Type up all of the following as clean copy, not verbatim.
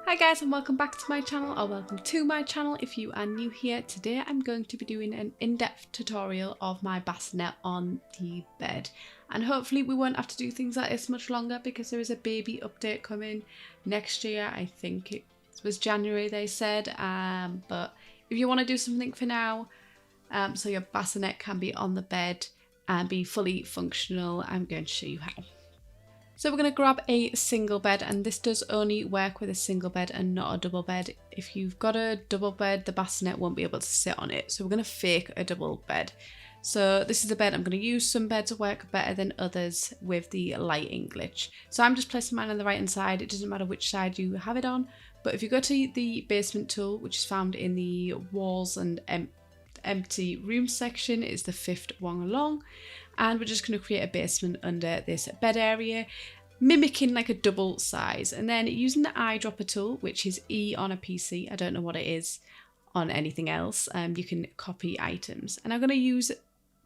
Hi guys, and welcome back to my channel, or welcome to my channel if you are new here. Today I'm going to be doing an in-depth tutorial of my bassinet on the bed, and hopefully we won't have to do things like this much longer because there is a baby update coming next year. I think it was January they said, but if you want to do something for now, so your bassinet can be on the bed and be fully functional, I'm going to show you how. So we're going to grab a single bed, and this does only work with a single bed and not a double bed. If you've got a double bed, the bassinet won't be able to sit on it. So we're going to fake a double bed. So this is a bed I'm going to use. Some beds work better than others with the lighting glitch. So I'm just placing mine on the right hand side. It doesn't matter which side you have it on. But if you go to the basement tool, which is found in the walls and empty room section, it's the 5th one along. And we're just going to create a basement under this bed area, mimicking like a double size. And then using the eyedropper tool, which is E on a PC, I don't know what it is on anything else, you can copy items. And I'm going to use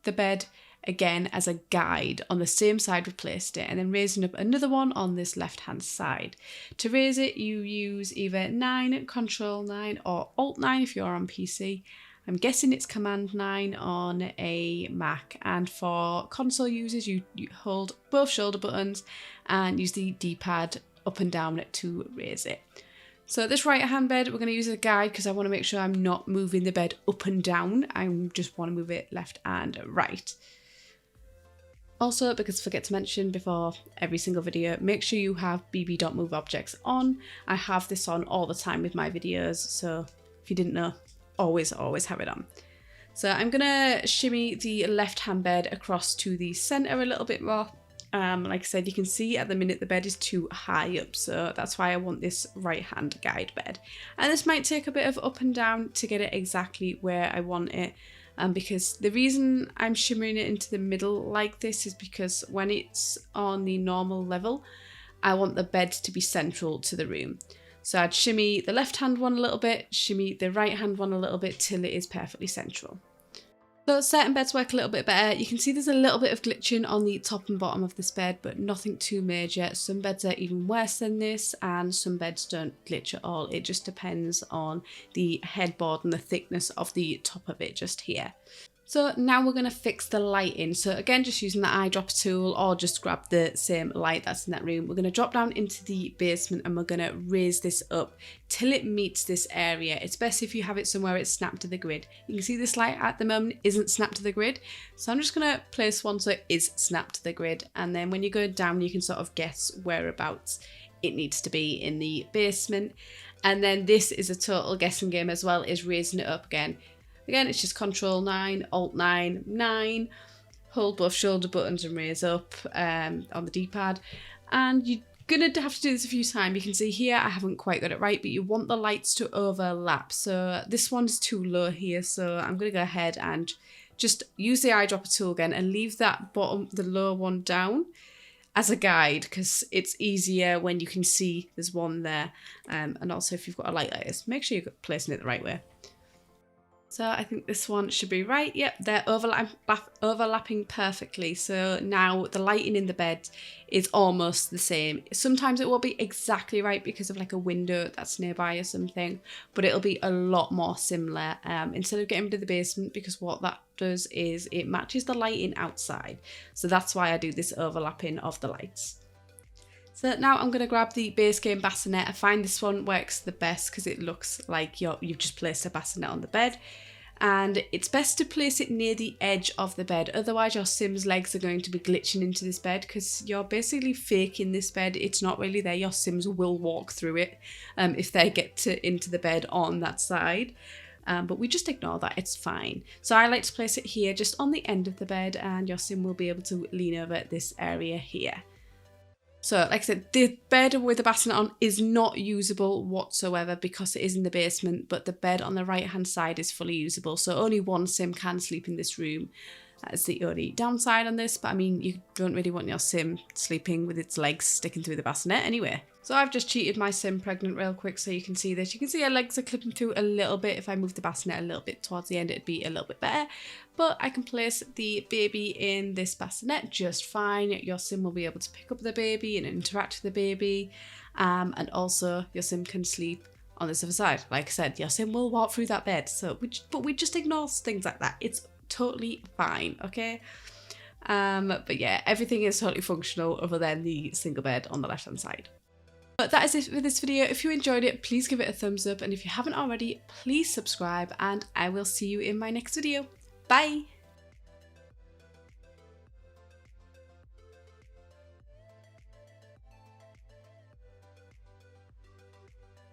the bed again as a guide on the same side we placed it, and then raising up another one on this left hand side. To raise it, you use either 9, Control 9 or Alt 9 if you're on PC. I'm guessing it's Command 9 on a Mac, and for console users you hold both shoulder buttons and use the D-pad up and down to raise it. So this right hand bed we're going to use as a guide because I want to make sure I'm not moving the bed up and down, I just want to move it left and right. Also, because I forget to mention before every single video, make sure you have bb.moveobjects on. I have this on all the time with my videos, so if you didn't know, always have it on. So I'm gonna shimmy the left hand bed across to the center a little bit more. Like I said, you can see at the minute the bed is too high up, so that's why I want this right hand guide bed. And this might take a bit of up and down to get it exactly where I want it. Because the reason I'm shimmering it into the middle like this is because when it's on the normal level, I want the bed to be central to the room. So I'd shimmy the left hand one a little bit, shimmy the right hand one a little bit till it is perfectly central. So certain beds work a little bit better. You can see there's a little bit of glitching on the top and bottom of this bed, but nothing too major. Some beds are even worse than this, and some beds don't glitch at all. It just depends on the headboard and the thickness of the top of it just here. So now we're going to fix the lighting. So again, just using the eyedropper tool or just grab the same light that's in that room. We're going to drop down into the basement and we're going to raise this up till it meets this area. It's best if you have it somewhere it's snapped to the grid. You can see this light at the moment isn't snapped to the grid. So I'm just going to place one so it is snapped to the grid. And then when you go down, you can sort of guess whereabouts it needs to be in the basement. And then this is a total guessing game as well, is raising it up again. Again, it's just Control 9, Alt 9, 9, hold both shoulder buttons and raise up on the D-pad. And you're going to have to do this a few times. You can see here I haven't quite got it right, but you want the lights to overlap. So this one's too low here, so I'm going to go ahead and just use the eyedropper tool again and leave that bottom, the lower one down as a guide, because it's easier when you can see there's one there. And also if you've got a light like this, make sure you're placing it the right way. So I think this one should be right. Yep, they're overlapping perfectly. So now the lighting in the bed is almost the same. Sometimes it will be exactly right because of like a window that's nearby or something, but it'll be a lot more similar instead of getting rid of the basement, because what that does is it matches the lighting outside. So that's why I do this overlapping of the lights. So now I'm going to grab the base game bassinet. I find this one works the best because it looks like you've just placed a bassinet on the bed. And it's best to place it near the edge of the bed. Otherwise your Sim's legs are going to be glitching into this bed because you're basically faking this bed. It's not really there. Your Sims will walk through it if they get into the bed on that side. But we just ignore that, it's fine. So I like to place it here just on the end of the bed, and your Sim will be able to lean over this area here. So like I said, the bed with the bassinet on is not usable whatsoever because it is in the basement, but the bed on the right hand side is fully usable. So only one Sim can sleep in this room. That is the only downside on this, but I mean, you don't really want your sim sleeping with its legs sticking through the bassinet anyway. So I've just cheated my sim pregnant real quick so you can see this. You can see her legs are clipping through a little bit. If I move the bassinet a little bit towards the end, it'd be a little bit better. But I can place the baby in this bassinet just fine. Your sim will be able to pick up the baby and interact with the baby. And also your sim can sleep on this other side. Like I said, your sim will walk through that bed. But we just ignore things like that. It's totally fine, okay? But yeah, everything is totally functional other than the single bed on the left hand side. But that is it for this video. If you enjoyed it, please give it a thumbs up, and if you haven't already, please subscribe, and I will see you in my next video. Bye!